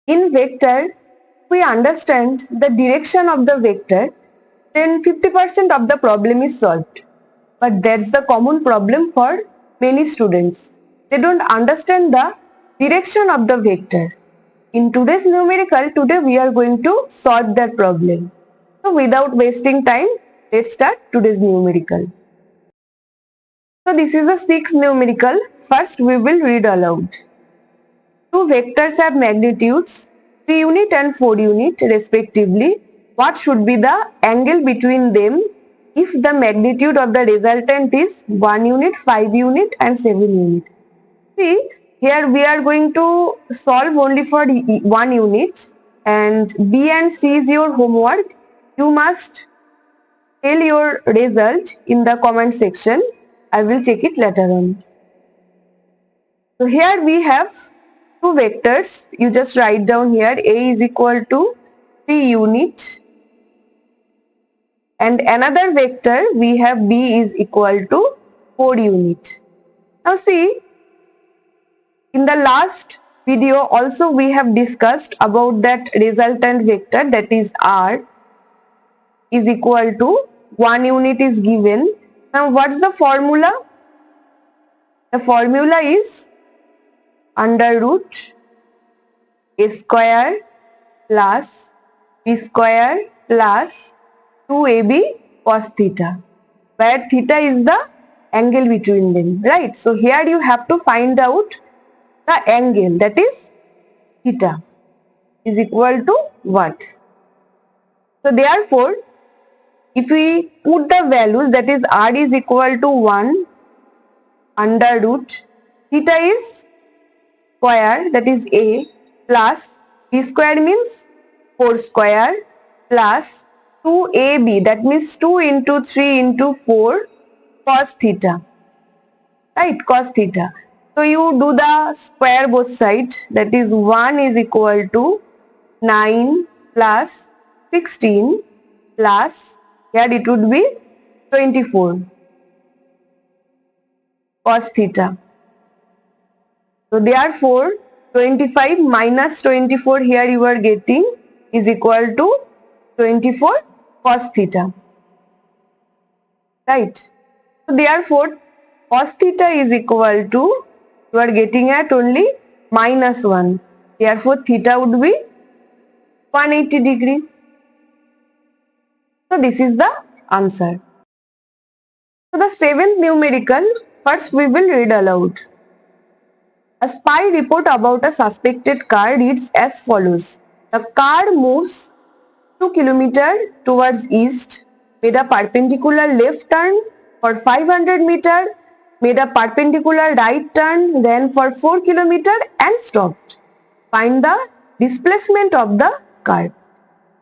In vector, we understand the direction of the vector, then 50% of the problem is solved. But that's the common problem for many students. They don't understand the direction of the vector. In today's numerical, today we are going to solve that problem. So without wasting time, let's start today's numerical. So this is the sixth numerical. First we will read aloud. Two vectors have magnitudes 3 unit and 4 unit respectively. What should be the angle between them if the magnitude of the resultant is 1 unit, 5 unit and 7 unit? See, here we are going to solve only for 1 unit, and B and C is your homework. You must tell your result in the comment section. I will check it later on. So here we have two vectors. You just write down here A is equal to 3 unit, and another vector we have B is equal to 4 unit. Now see, in the last video also we have discussed about that resultant vector, that is R is equal to 1 unit is given. Now what's the formula? The formula is under root A square plus B square plus 2AB cos theta, where theta is the angle between them, right? So here you have to find out the angle, that is theta is equal to what? So therefore, if we put the values, that is R is equal to 1 under root theta is square, that is A, plus B square means 4 square plus 2AB, that means 2 into 3 into 4 cos theta, right? Cos theta. So you do the square both sides, that is 1 is equal to 9 plus 16 plus, here it would be 24 cos theta. So therefore 25 minus 24 here you are getting is equal to 24 cos theta, right? So therefore cos theta is equal to, you are getting at only minus 1. Therefore theta would be 180 degree. So this is the answer. So the seventh numerical, first we will read aloud. A spy report about a suspected car reads as follows. The car moves 2 km towards east, made a perpendicular left turn for 500 meter, made a perpendicular right turn, ran for 4 km and stopped. Find the displacement of the car.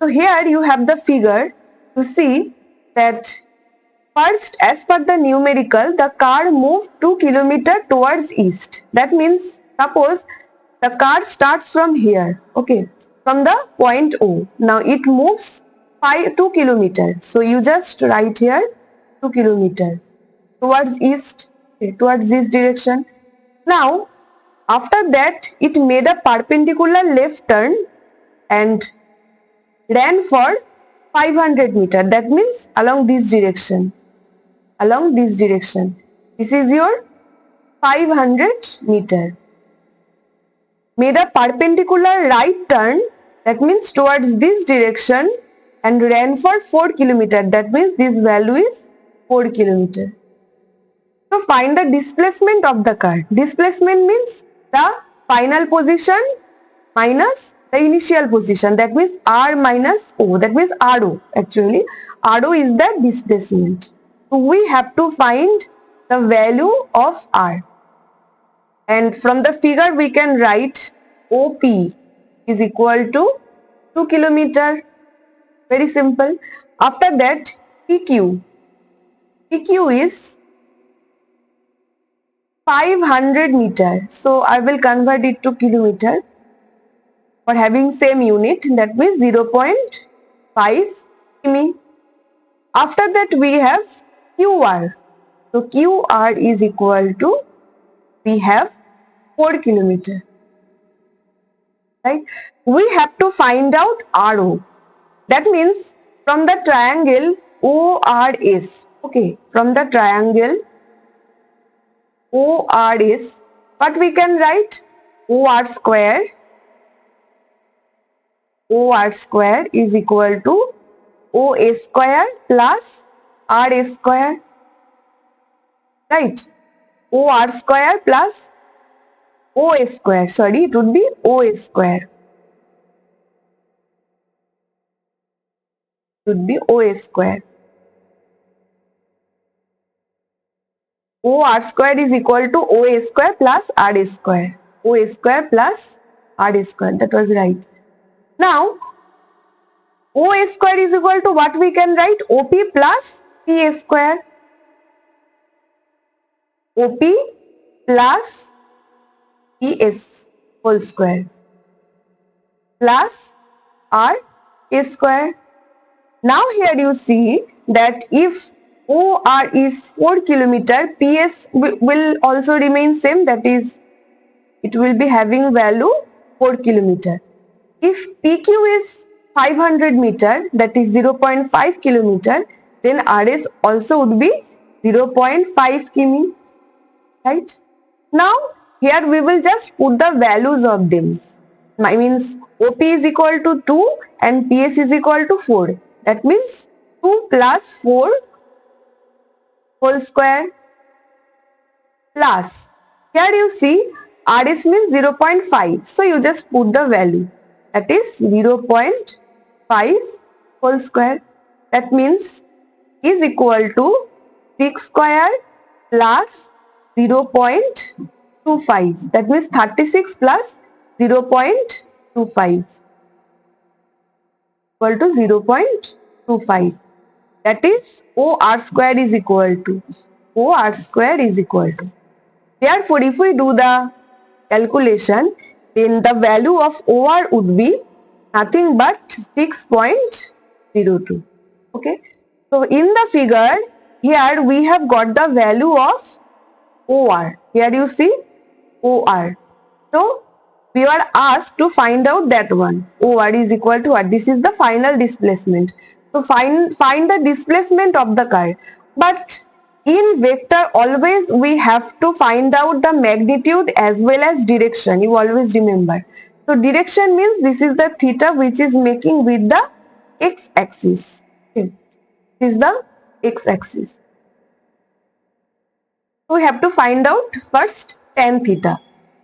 So here you have the figure to see that first, as per the numerical, the car moved 2 km towards east. That means, suppose the car starts from here, okay, from the point O. Now it moves 2 km. So you just write here 2 km towards east, okay, towards this direction. Now after that it made a perpendicular left turn and ran for 500 meter. That means along this direction. Along this direction. This is your 500 meter. Made a perpendicular right turn, that means towards this direction, and ran for 4 km. That means this value is 4 km. So find the displacement of the car. Displacement means the final position minus the initial position, that means R minus O, that means RO actually. RO is the displacement. So we have to find the value of R, and from the figure we can write OP is equal to 2 km. Very simple. After that PQ is 500 meter. So I will convert it to kilometer for having same unit, that means 0.5 km. After that we have QR. So QR is equal to, we have 4 km. right? We have to find out RO. That means from the triangle ORS, okay, from the triangle ORS, what we can write? OR square is equal to OA square plus RA square, right? OR square plus OA square, sorry, it would be OA square. It would be OA square. OR square is equal to OA square plus RA square. OA square plus RA square, that was right. Now, OA square is equal to what we can write? OP plus PA square. OP plus PS whole square plus R A square. Now here you see that if OR is 4 kilometer, PS will also remain same, that is it will be having value 4 kilometer. If PQ is 500 meter, that is 0.5 kilometer, then RS also would be 0.5 kimi, right? Now here we will just put the values of them. I means OP is equal to 2 and PS is equal to 4. That means 2 plus 4 whole square plus, here you see RS means 0.5. So you just put the value, that is 0.5 whole square. That means is equal to 6 square plus 0.25. That means 36 plus 0.25 equal to 0.25. That is OR square is equal to Therefore, if we do the calculation, then the value of OR would be nothing but 6.02. Okay. So in the figure, here we have got the value of OR. Here you see OR. So we were asked to find out that one. OR is equal to what? This is the final displacement. So find the displacement of the car. But in vector always we have to find out the magnitude as well as direction. You always remember. So direction means this is the theta which is making with the x-axis. Okay. This is the x-axis. So we have to find out first tan theta.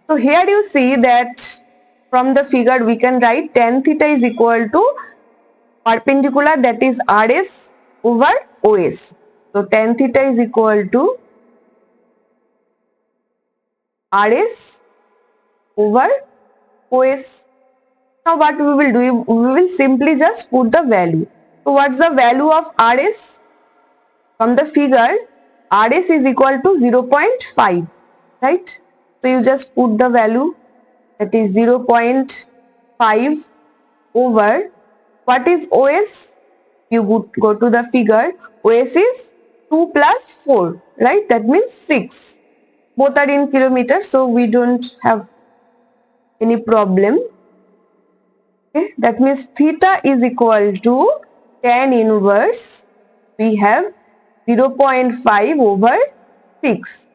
So here you see that from the figure we can write tan theta is equal to perpendicular, that is RS over OS. So tan theta is equal to RS over OS. Now what we will do, we will simply just put the value. So what's the value of RS? From the figure, RS is equal to 0.5, right? So you just put the value, that is 0.5 over, what is OS? You go to the figure, OS is 2 plus 4, right? That means 6. Both are in kilometers, so we don't have any problem. Okay, that means theta is equal to tan inverse, we have 0.5 over 6.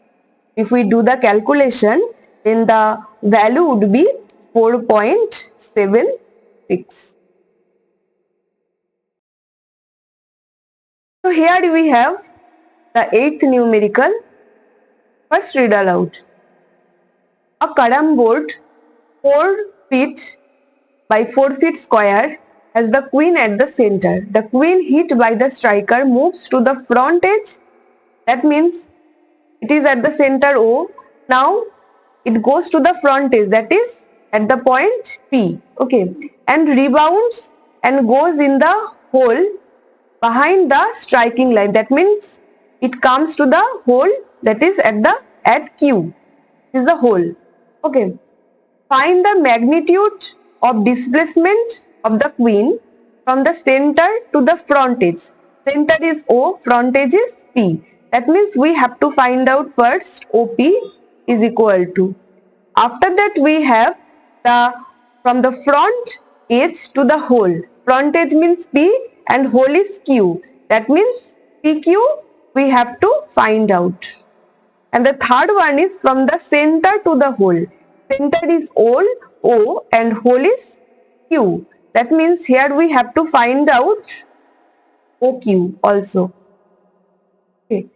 If we do the calculation, then the value would be 4.76. So here we have the 8th numerical. First read aloud. A carom board 4 feet by 4 feet square has the queen at the center. The queen hit by the striker moves to the front edge. That means it is at the center O. Now it goes to the front edge, that is at the point P. Okay, and rebounds and goes in the hole behind the striking line. That means it comes to the hole that is at Q. This is the hole. Okay. Find the magnitude of displacement of the queen from the center to the front edge. Center is O, front edge is P. That means we have to find out first OP is equal to. After that we have the from the front edge to the hole. Front edge means P and hole is Q. That means PQ we have to find out. And the third one is from the center to the hole. Center is O and hole is Q. That means here we have to find out OQ also. Okay.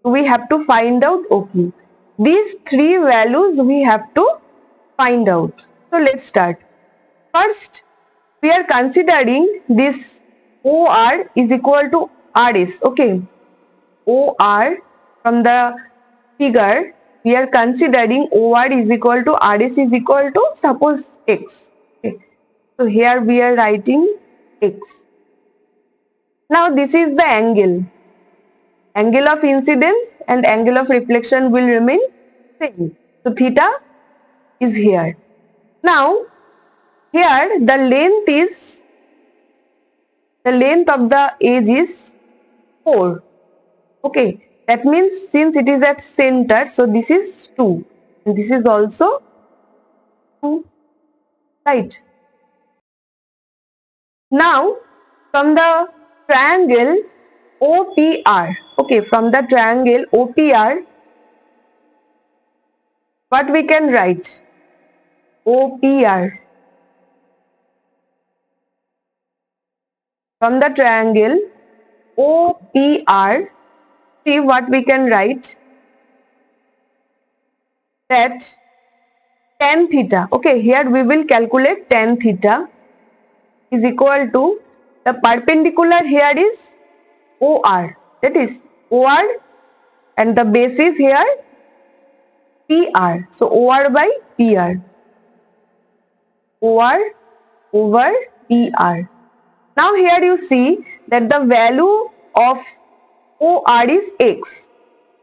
We have to find out OQ. These three values we have to find out. So let's start. First, we are considering this OR is equal to RS. Okay. OR from the figure, we are considering OR is equal to RS is equal to suppose X. Okay. So here we are writing X. Now this is the angle. Angle of incidence and angle of reflection will remain same. So theta is here. Now here the length of the edge is 4. Okay, that means since it is at center, so this is 2 and this is also 2, right? Now from the triangle OPR, okay, from the triangle OPR, what we can write? OPR. From the triangle OPR, see what we can write, that tan theta, okay, here we will calculate tan theta is equal to the perpendicular here is OR, that is OR and the base is here PR, so OR by PR, OR over PR. Now here you see that the value of OR is X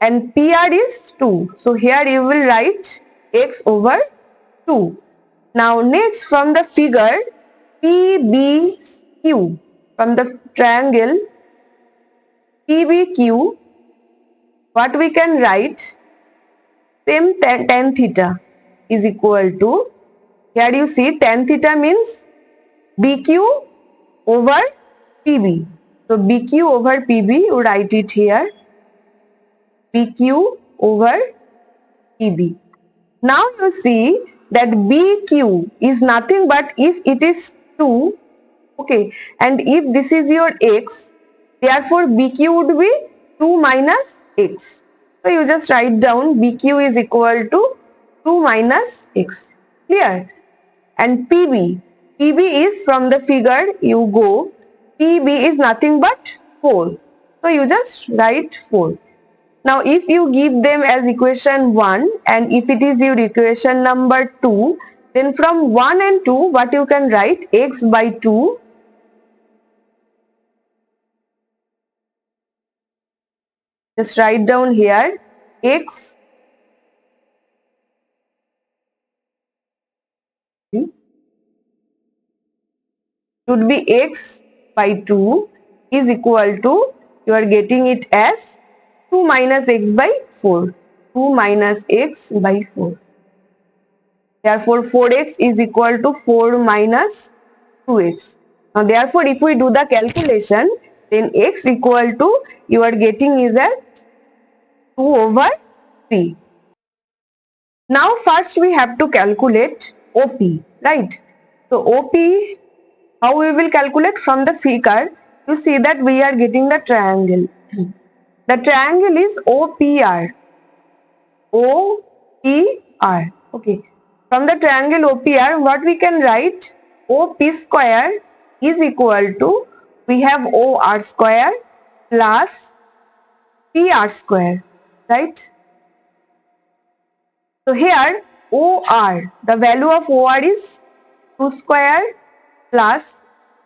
and PR is 2. So here you will write X over 2. Now next from the figure PBQ, from the triangle PBQ, what we can write? Same tan theta is equal to, here you see tan theta means BQ over PB. So BQ over PB, you write it here, BQ over PB. Now you see that BQ is nothing but if it is 2, okay, and if this is your X, therefore BQ would be 2 minus X. So you just write down BQ is equal to 2 minus X. Clear? And PB is from the figure you go, PB is nothing but 4. So you just write 4. Now if you give them as equation 1 and if it is your equation number 2, then from 1 and 2 what you can write? X by 2 just write down here X should be X by 2 is equal to, you are getting it as 2 minus X by 4. 2 minus X by 4. Therefore 4X is equal to 4 minus 2X. Now therefore if we do the calculation, then X equal to, you are getting is at 2 over 3. Now first we have to calculate OP, right? So OP, how we will calculate? From the figure, you see that we are getting the triangle. The triangle is OPR. OPR. Okay. From the triangle OPR, what we can write? OP square is equal to, we have OR square plus PR square, right? So here OR, the value of OR is 2 square plus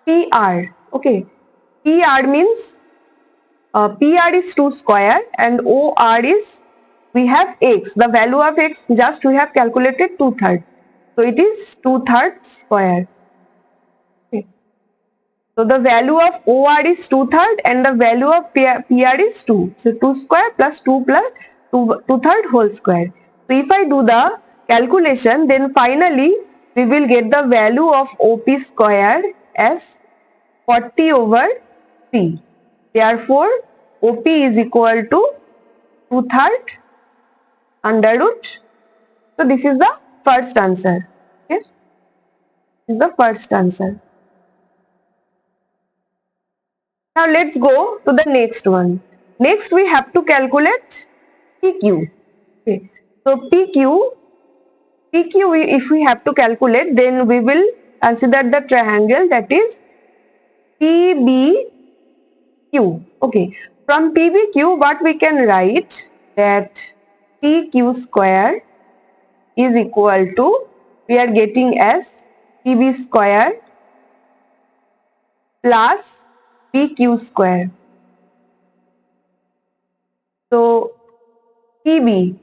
PR. Okay, PR means PR is 2 square and OR is, we have X, the value of X just we have calculated 2/3. So it is 2/3 square. Okay. So the value of OR is 2/3 and the value of PR is 2. So 2 square plus 2 plus 2/3 whole square. So if I do the calculation, then finally we will get the value of OP square as 40 over 3. Therefore, OP is equal to 2/3 under root. So this is the first answer. Okay, this is the first answer. Now let's go to the next one. Next we have to calculate PQ. Okay, so PQ if we have to calculate, then we will consider the triangle that is PBQ. Okay, from PBQ what we can write that PQ square is equal to, we are getting as PB square plus PQ square. So PB,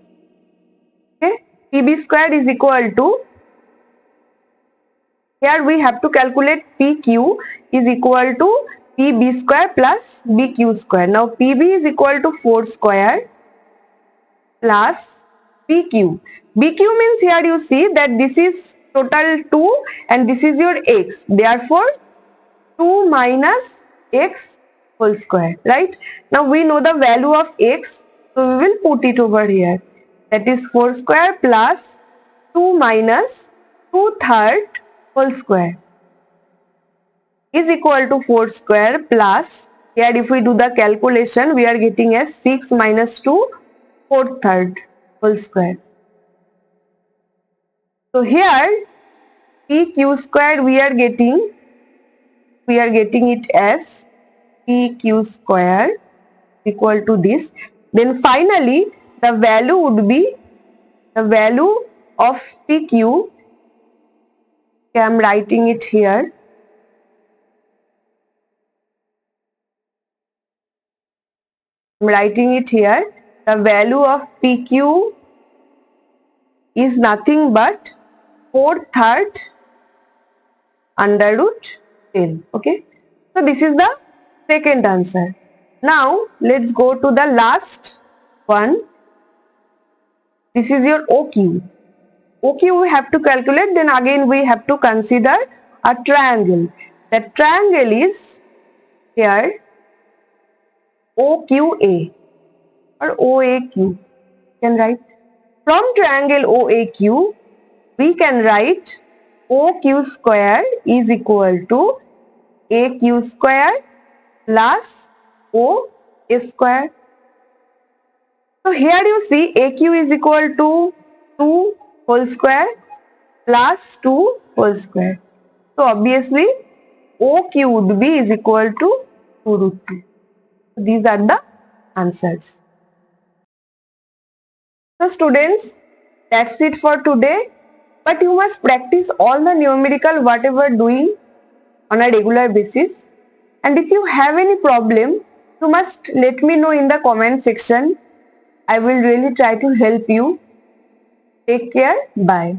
okay, PB square is equal to, here we have to calculate PQ is equal to PB square plus BQ square. Now PB is equal to 4 square plus BQ. BQ means, here you see that this is total 2 and this is your x. Therefore 2 minus x whole square, right? Now we know the value of x, so we will put it over here. That is 4 square plus 2 minus 2/3 whole square is equal to 4 square plus, here if we do the calculation, we are getting as 6 minus 2 4/3 whole square. So here PQ square we are getting it as PQ square equal to this. Then finally the value would be the value of PQ. Okay, I am writing it here. The value of PQ is nothing but 4/3 under root 10. Okay, so this is the second answer. Now let's go to the last one. This is your OQ. OQ we have to calculate, then again we have to consider a triangle. The triangle is here OQA or OAQ. You can write, from triangle OAQ we can write OQ square is equal to AQ square plus OA square. So here you see AQ is equal to 2 whole square plus 2 whole square. So obviously OQ would be is equal to 2 root 2. These are the answers. So students, that's it for today. But you must practice all the numerical whatever doing on a regular basis. And if you have any problem, you must let me know in the comment section. I will really try to help you. Take care. Bye.